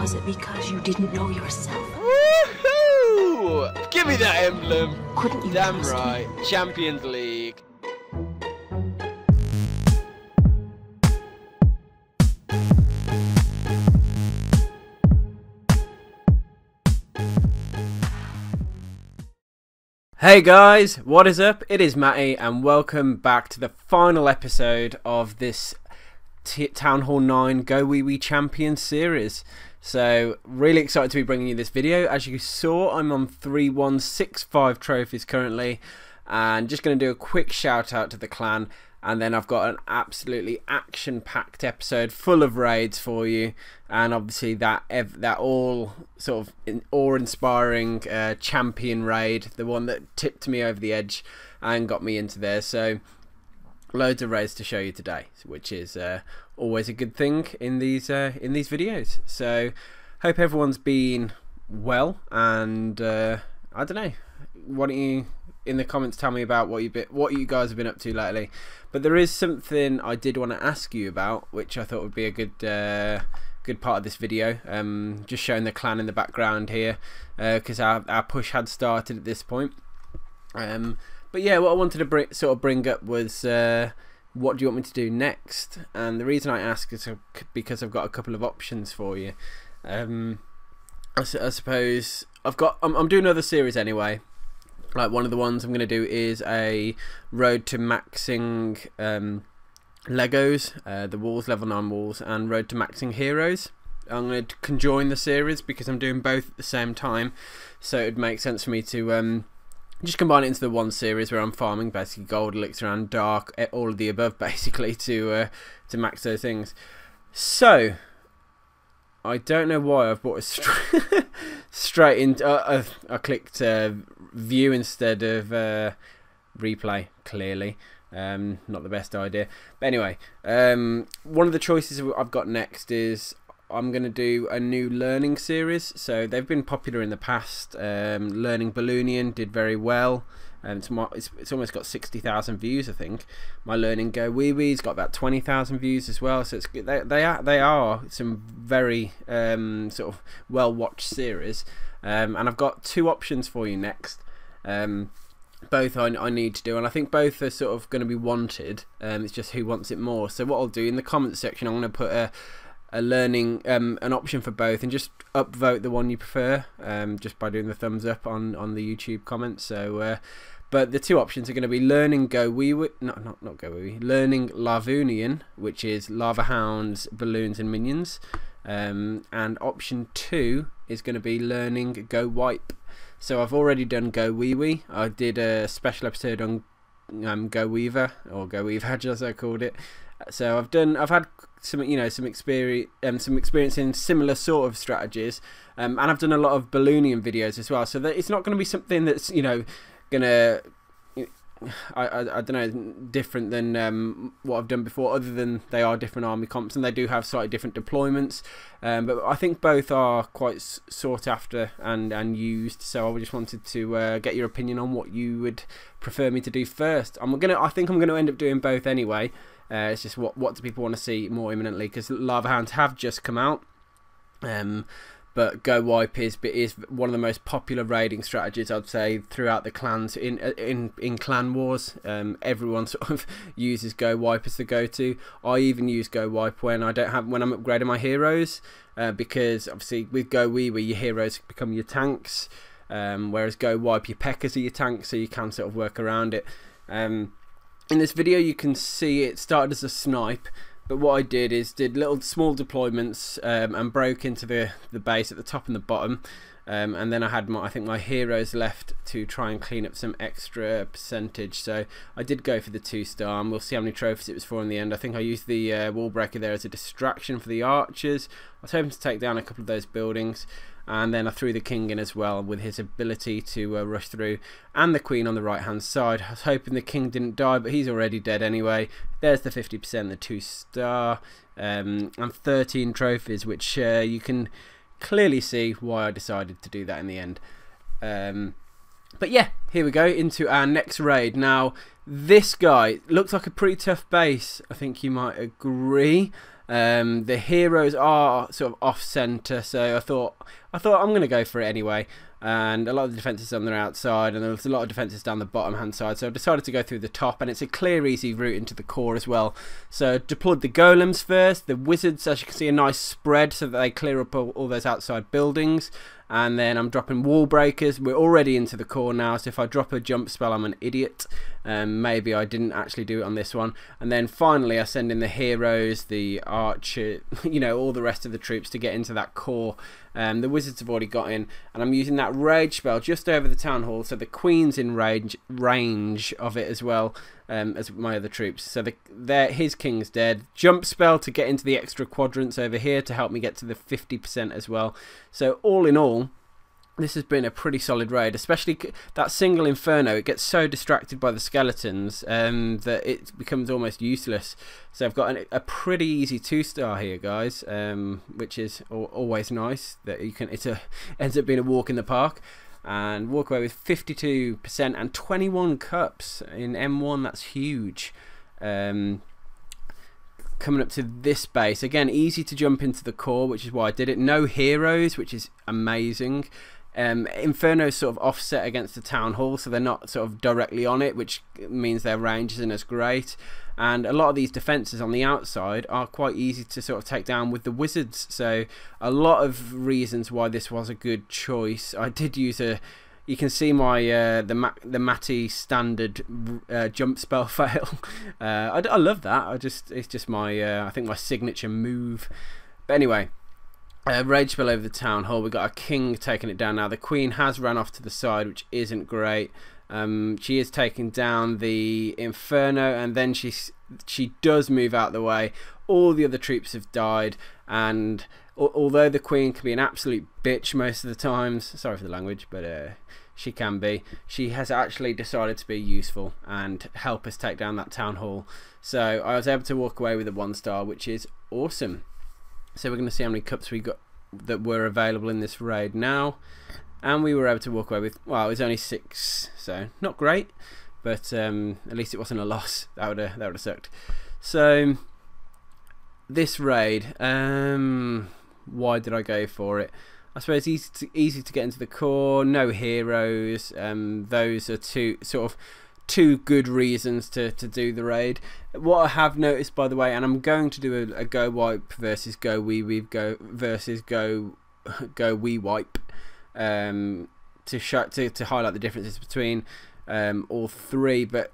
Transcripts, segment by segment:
was it because you didn't know yourself? Woohoo! Give me that emblem. Couldn't you Damn trust me? right. Champions League. Hey guys, what is up? It is Matty and welcome back to the final episode of this Town Hall 9 Go Wee Wee Champions series. So really excited to be bringing you this video. As you saw, I'm on 3165 trophies currently, and just going to do a quick shout out to the clan, and then I've got an absolutely action-packed episode full of raids for you, and obviously that all sort of awe-inspiring champion raid, the one that tipped me over the edge and got me into there. So loads of raids to show you today, which is always a good thing in these videos. So hope everyone's been well, and I don't know, why don't you in the comments tell me about what you guys have been up to lately. But there is something I did want to ask you about, which I thought would be a good part of this video. Just showing the clan in the background here, because our push had started at this point. But yeah, what I wanted to bring up was what do you want me to do next? And the reason I ask is because I've got a couple of options for you. I suppose I'm doing another series anyway. Like, one of the ones I'm going to do is a road to maxing Legos, the walls, level 9 walls, and road to maxing heroes. I'm going to conjoin the series because I'm doing both at the same time, so it would make sense for me to just combine it into the one series where I'm farming basically gold, elixir, and dark, all of the above basically, to max those things. So I don't know why I've brought it straight into. I clicked view instead of replay. Clearly, not the best idea. But anyway, one of the choices I've got next is I'm going to do a new learning series. So they've been popular in the past. Learning Balloonian did very well. It's almost got 60,000 views, I think. My Learning Go Wee Wee's got about 20,000 views as well. So it's good. They are some very sort of well watched series. And I've got two options for you next. Both I need to do, and I think both are sort of going to be wanted. It's just who wants it more. So what I'll do in the comments section, I'm going to put a learning an option for both, and just upvote the one you prefer, just by doing the thumbs up on the YouTube comments. So but the two options are going to be Learning Go Wee Wee, not Go Wee Wee, Learning Lavoonian, which is lava hounds, balloons, and minions, and option 2 is going to be Learning Go Wipe. So I've already done Go Wee Wee. I did a special episode on Go Weaver, or Go Weaver as I called it. So I've had some experience in similar sort of strategies, and I've done a lot of Balloonian videos as well. So that it's not going to be something that's gonna I don't know, different than what I've done before, other than they are different army comps and they do have slightly different deployments, but I think both are quite sought after and used. So I just wanted to get your opinion on what you would prefer me to do first. I think I'm gonna end up doing both anyway. It's just what do people want to see more imminently, because Lava Hounds have just come out. But Go Wipe is one of the most popular raiding strategies, I'd say, throughout the clans in Clan Wars. Everyone sort of uses Go Wipe as the go-to. I even use Go Wipe when I'm upgrading my heroes, because obviously with Go Wee Wee your heroes become your tanks, whereas Go Wipe your P.E.K.K.A.s are your tanks, so you can sort of work around it. In this video you can see it started as a snipe. But what I did is little small deployments, and broke into the base at the top and the bottom, and then I had I think my heroes left to try and clean up some extra percentage. So I did go for the 2-star, and we'll see how many trophies it was for in the end. I think I used the wall breaker there as a distraction for the archers. I was hoping to take down a couple of those buildings, and then I threw the king in as well with his ability to rush through, and the queen on the right hand side. I was hoping the king didn't die, but he's already dead anyway. There's the 50%, the 2-star, and 13 trophies, which you can clearly see why I decided to do that in the end. But yeah, here we go into our next raid. Now, this guy looks like a pretty tough base, I think you might agree. The heroes are sort of off center, so I thought I'm going to go for it anyway. And a lot of the defences on the outside, and there's a lot of defences down the bottom hand side, so I decided to go through the top, and it's a clear easy route into the core as well. So deployed the golems first, the wizards, as you can see, a nice spread so that they clear up all those outside buildings. And then I'm dropping wall breakers. We're already into the core now, so if I drop a jump spell I'm an idiot. Maybe I didn't actually do it on this one. And then finally I send in the heroes, the archer, you know, all the rest of the troops to get into that core. The wizards have already got in, and I'm using that rage spell just over the town hall, so the queen's in range of it as well, as my other troops. So his king's dead. Jump spell to get into the extra quadrants over here to help me get to the 50% as well. So all in all, this has been a pretty solid raid, especially that single Inferno. It gets so distracted by the skeletons that it becomes almost useless. So I've got a pretty easy 2-star here, guys, which is always nice. That you can, ends up being a walk in the park, and walk away with 52% and 21 cups in M1. That's huge. Coming up to this base again, easy to jump into the core, which is why I did it. No heroes, which is amazing. Inferno's sort of offset against the town hall, so they're not sort of directly on it, which means their range isn't as great. And a lot of these defences on the outside are quite easy to sort of take down with the wizards. So a lot of reasons why this was a good choice. I did use you can see my the Matty standard jump spell fail. I love that. It's just my I think my signature move. But anyway. Rage spell over the town hall. We've got a king taking it down now. The queen has run off to the side, which isn't great. She is taking down the Inferno, and then she does move out the way. All the other troops have died, and although the queen can be an absolute bitch most of the times, sorry for the language, but she can be, she has actually decided to be useful and help us take down that town hall. So I was able to walk away with a 1-star, which is awesome. So we're going to see how many cups we got that were available in this raid now, and we were able to walk away with, well, it was only 6, so not great, but at least it wasn't a loss. That would have sucked. So this raid, why did I go for it? I suppose easy to get into the core. No heroes. Those are two good reasons to do the raid. What I have noticed, by the way, and I'm going to do a go wipe versus go wee weave versus go wee wipe to highlight the differences between all three, but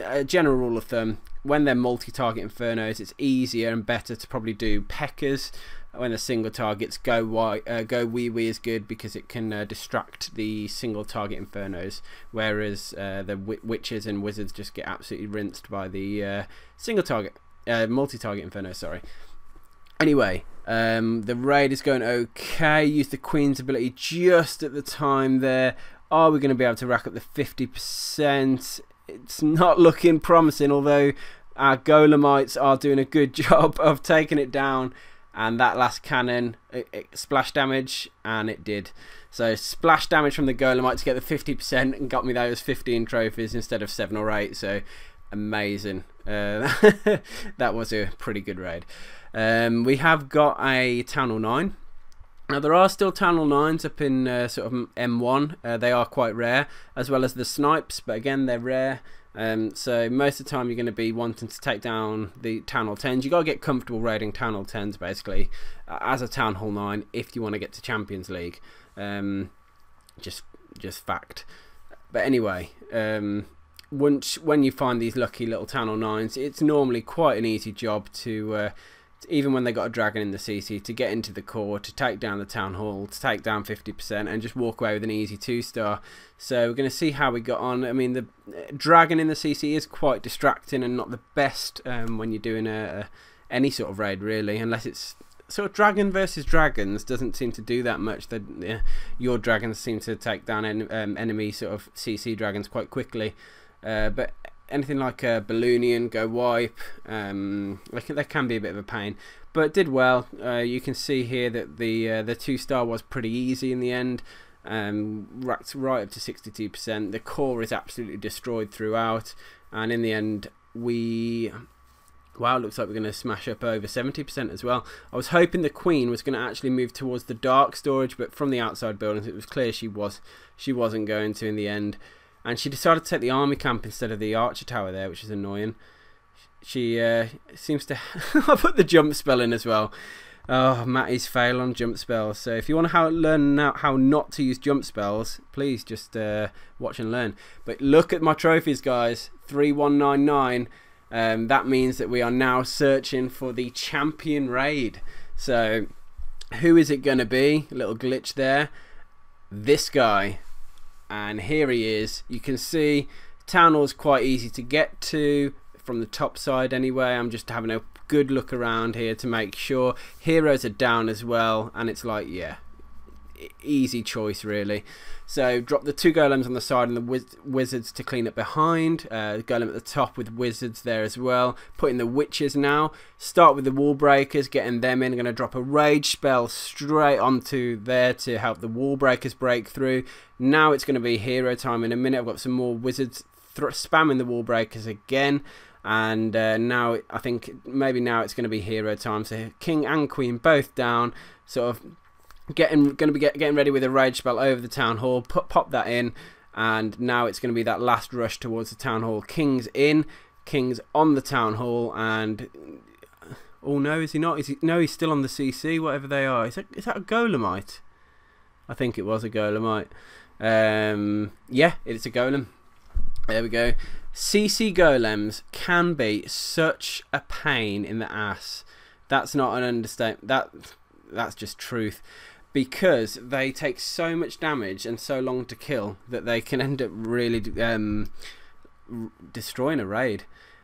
a general rule of thumb: when they're multi-target Infernos, it's easier and better to probably do P.E.K.K.A.s. When the single targets, go wee wee is good because it can distract the single target Infernos, whereas the witches and wizards just get absolutely rinsed by the single target multi-target Inferno. Sorry. Anyway, the raid is going okay. Use the queen's ability just at the time there. Are we going to be able to rack up the 50%? It's not looking promising, although our golemites are doing a good job of taking it down. And that last cannon, it splash damage, and it did. So splash damage from the Golemite to get the 50% and got me those 15 trophies instead of 7 or 8. So amazing. That was a pretty good raid. We have got a Town Hall 9. Now there are still Town Hall 9s up in sort of M1. They are quite rare, as well as the snipes, but again they're rare. So most of the time you're going to be wanting to take down the Town Hall 10s. You've got to get comfortable raiding Town Hall 10s basically as a Town Hall 9 if you want to get to Champions League. Just fact. But anyway, when you find these lucky little Town Hall 9s, it's normally quite an easy job to even when they got a dragon in the CC, to get into the core, to take down the Town Hall, to take down 50% and just walk away with an easy 2-star. So we're going to see how we got on. I mean, the dragon in the CC is quite distracting and not the best when you're doing any sort of raid really, unless it's sort of dragon versus dragons. Doesn't seem to do that much. Your dragons seem to take down enemy sort of CC dragons quite quickly, but anything like a Balloonian, go wipe, they can be a bit of a pain, but did well. You can see here that the 2-star was pretty easy in the end, racked right up to 62%. The core is absolutely destroyed throughout, and in the end we Wow, looks like we're going to smash up over 70% as well. I was hoping the Queen was going to actually move towards the dark storage, but from the outside buildings it was clear she wasn't going to in the end. And she decided to take the army camp instead of the archer tower there, which is annoying. She seems to... I put the jump spell in as well. Oh, Matty's fail on jump spells. So if you want to learn how not to use jump spells, please just watch and learn. But look at my trophies, guys. 3199. That means that we are now searching for the champion raid. So who is it going to be? A little glitch there. This guy. And here he is. You can see Town Hall's quite easy to get to from the top side anyway. I'm just having a good look around here to make sure. Heroes are down as well, and it's like, yeah, easy choice really. So drop the 2 golems on the side and the wizards to clean up behind. Golem at the top with wizards there as well. Put in the witches now. Start with the wall breakers, getting them in. I'm going to drop a rage spell straight onto there to help the wall breakers break through. Now it's going to be hero time in a minute. I've got some more wizards spamming the wall breakers again. And now I think maybe now it's going to be hero time. So king and queen both down, sort of getting ready with a rage spell over the town hall. Pop that in, and now it's going to be that last rush towards the town hall. King's in, King's on the town hall, and oh no, is he not? No, he's still on the CC. Whatever they are, is that a golemite? I think it was a golemite. Yeah, it's a golem. There we go. CC golems can be such a pain in the ass. That's not an understatement. That's just truth, because they take so much damage and so long to kill that they can end up really destroying a raid.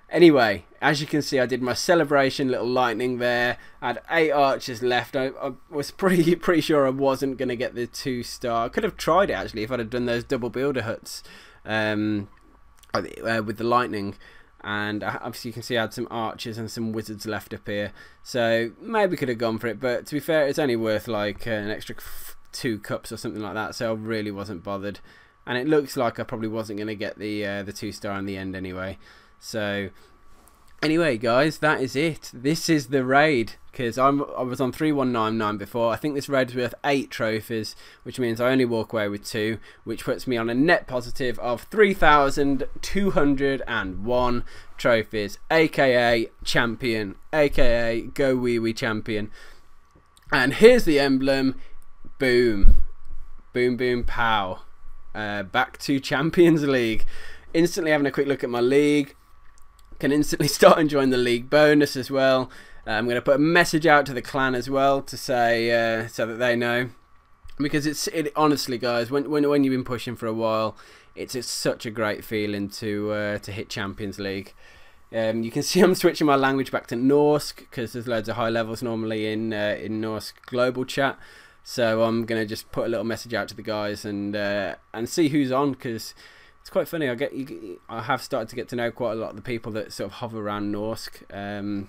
Anyway, as you can see, I did my celebration, little lightning there. I had 8 archers left. I was pretty sure I wasn't going to get the 2-star. I could have tried it actually if I'd have done those double builder huts. With the lightning, and obviously you can see I had some archers and some wizards left up here, so maybe could have gone for it, but to be fair, it's only worth like an extra 2 cups or something like that, so I really wasn't bothered, and it looks like I probably wasn't going to get the 2-star in the end anyway. So anyway guys, that is it. This is the raid, because I was on 3199 before. I think this raid is worth 8 trophies, which means I only walk away with 2, which puts me on a net positive of 3,201 trophies, aka champion, aka go wee wee champion. And here's the emblem. Boom, boom, boom, pow. Back to Champions League. Instantly having a quick look at my league. Can instantly start enjoying the league bonus as well. I'm going to put a message out to the clan as well to say so that they know, because honestly guys, when you've been pushing for a while, it's such a great feeling to hit Champions League. You can see I'm switching my language back to Norse, because there's loads of high levels normally in Norse global chat. So I'm going to just put a little message out to the guys and see who's on, because it's quite funny. I have started to get to know quite a lot of the people that sort of hover around Norsk.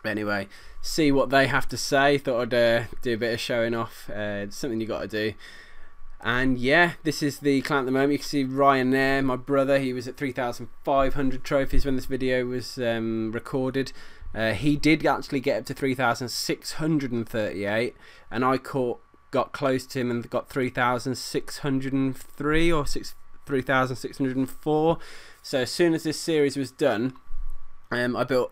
Anyway, see what they have to say. Thought I'd do a bit of showing off. It's something you got to do. And yeah, this is the clan at the moment. You can see Ryan there, my brother. He was at 3,500 trophies when this video was recorded. He did actually get up to 3,638, and I got close to him and got 3,603 or 3,604. So as soon as this series was done, well,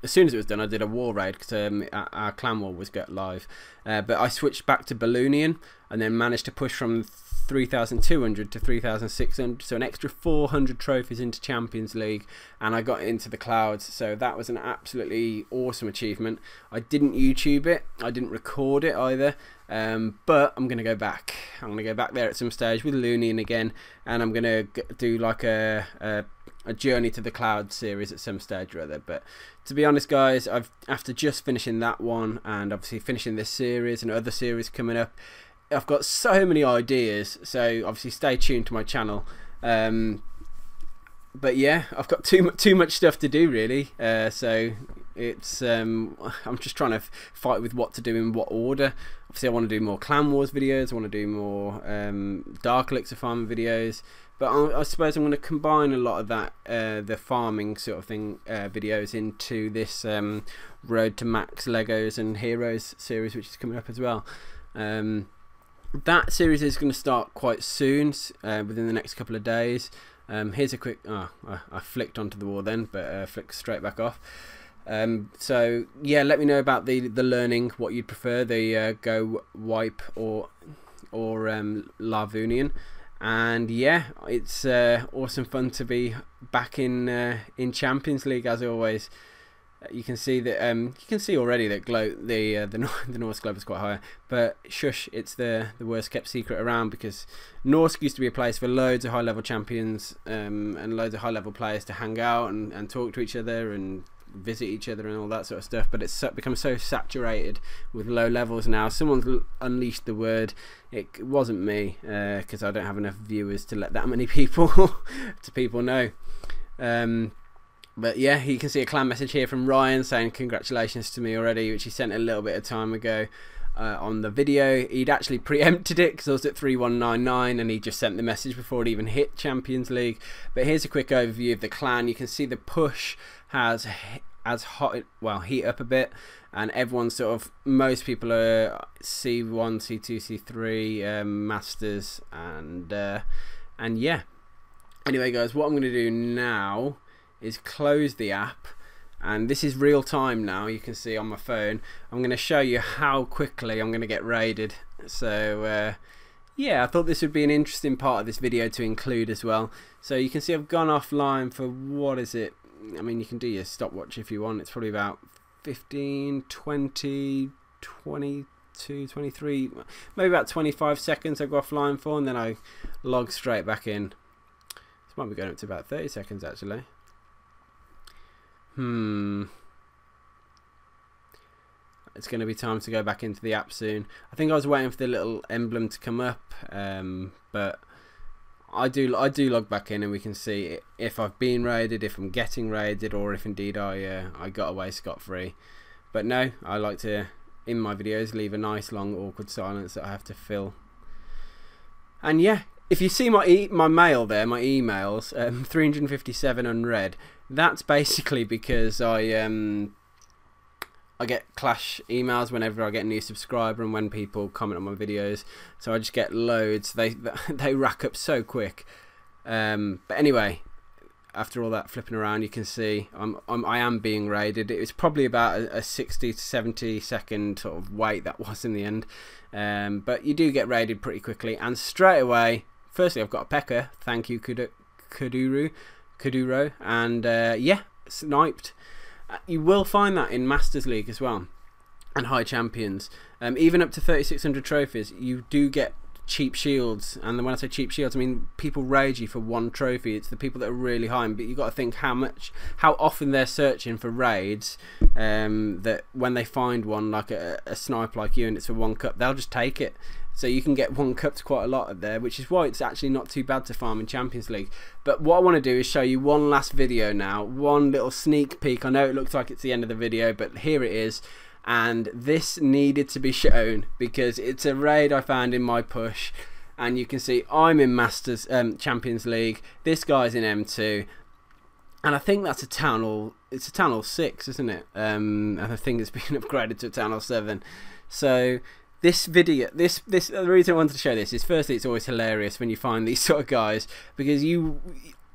as soon as it was done, I did a war raid, because our clan war was get live. But I switched back to Balloonian and then managed to push from 3,200 to 3,600, so an extra 400 trophies into Champions League, and I got into the clouds. So that was an absolutely awesome achievement. I didn't YouTube it, I didn't record it either, but I'm gonna go back. I'm gonna go back there at some stage with Loonian again, and I'm gonna do like a journey to the cloud series at some stage or other. But to be honest guys, after just finishing that one and obviously finishing this series and other series coming up, I've got so many ideas, so obviously stay tuned to my channel. But yeah, I've got too much stuff to do really, so It's I'm just trying to fight with what to do in what order. Obviously I want to do more Clan Wars videos, I want to do more Dark Elixir farming videos, but I suppose I'm going to combine a lot of that the farming sort of thing videos into this Road to Max Legos and Heroes series, which is coming up as well. That series is going to start quite soon, within the next couple of days. Here's a quick, I flicked onto the wall then, but flicked straight back off. So yeah, let me know about the learning, what you'd prefer, the Go Wipe or Larvunion. And yeah, it's awesome fun to be back in Champions League as always. You can see that you can see already that the Norse Globe is quite high, but shush, it's the worst kept secret around, because Norsk used to be a place for loads of high level champions and loads of high level players to hang out and talk to each other and visit each other and all that sort of stuff, but it's become so saturated with low levels now. Someone's unleashed the word. It wasn't me, because I don't have enough viewers to let that many people know. But yeah, you can see a clan message here from Ryan saying congratulations to me already, which he sent a little bit of time ago on the video. He'd actually preempted it because I was at 3199 and he just sent the message before it even hit Champions League. But here's a quick overview of the clan. You can see the push has heat up a bit, and everyone's sort of, most people are C1, C2, C3 masters, and yeah. Anyway guys, what I'm going to do now is close the app, and this is real time now. You can see on my phone. I'm going to show you how quickly I'm going to get raided. So yeah, I thought this would be an interesting part of this video to include as well. So you can see I've gone offline for, what is it, I mean, you can do your stopwatch if you want. It's probably about 15, 20, 22, 23, maybe about 25 seconds I go offline for, and then I log straight back in. This might be going up to about 30 seconds actually. It's going to be time to go back into the app soon. I think I was waiting for the little emblem to come up, but I do log back in, and we can see if I've been raided, if I'm getting raided, or if indeed I got away scot-free. But no, I like to, in my videos, leave a nice long awkward silence that I have to fill. And yeah, if you see my mail there, my emails, 357 unread, that's basically because I get Clash emails whenever I get a new subscriber and when people comment on my videos, so I just get loads. They rack up so quick. But anyway, after all that flipping around, you can see I am being raided. It was probably about a 60 to 70 second sort of wait that was in the end, but you do get raided pretty quickly, and straight away. Firstly, I've got a P.E.K.K.A. Thank you, Kuduro, and yeah, sniped. You will find that in Masters League as well, and High Champions. Even up to 3600 trophies, you do get cheap shields. And when I say cheap shields, I mean people raid you for one trophy. It's the people that are really high, but you've got to think how often they're searching for raids, that when they find one, like a sniper like you, and it's for 1 cup, they'll just take it. So you can get 1 cup to quite a lot of there, which is why it's actually not too bad to farm in Champions League. But what I want to do is show you one last video now, one little sneak peek. I know it looks like it's the end of the video, but here it is. And this needed to be shown because it's a raid I found in my push, and you can see I'm in Masters Champions League. This guy's in M2, and I think that's a Town Hall. It's a Town Hall 6, isn't it? And I think it's been upgraded to a Town Hall 7. So this video, the reason I wanted to show this is, firstly, it's always hilarious when you find these sort of guys, because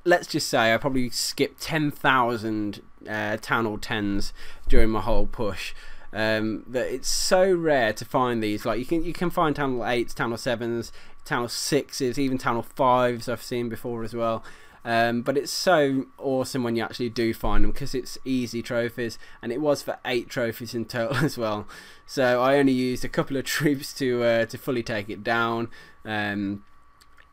let's just say I probably skipped 10,000 Town Hall 10s during my whole push. That it's so rare to find these. Like you can find Town Hall 8s, Town Hall 7s, Town Hall 6s, even Town Hall 5s I've seen before as well. But it's so awesome when you actually do find them, because it's easy trophies, and it was for 8 trophies in total as well. So I only used a couple of troops to fully take it down.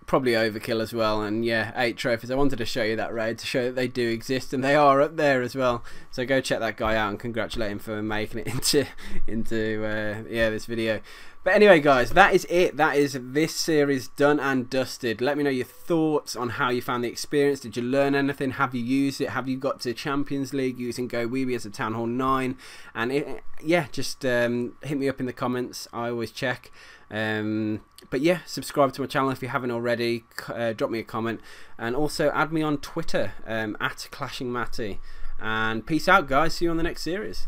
Probably overkill as well, and yeah, 8 trophies. I wanted to show you that raid to show that they do exist, and they are up there as well. So go check that guy out and congratulate him for making it into yeah, this video. But anyway, guys, that is it. That is this series done and dusted. Let me know your thoughts on how you found the experience. Did you learn anything? Have you used it? Have you got to Champions League using GoWeeby as a Town Hall 9? And yeah, just hit me up in the comments. I always check. But yeah, subscribe to my channel if you haven't already. Drop me a comment. And also add me on Twitter, at ClashingMatty. And peace out, guys. See you on the next series.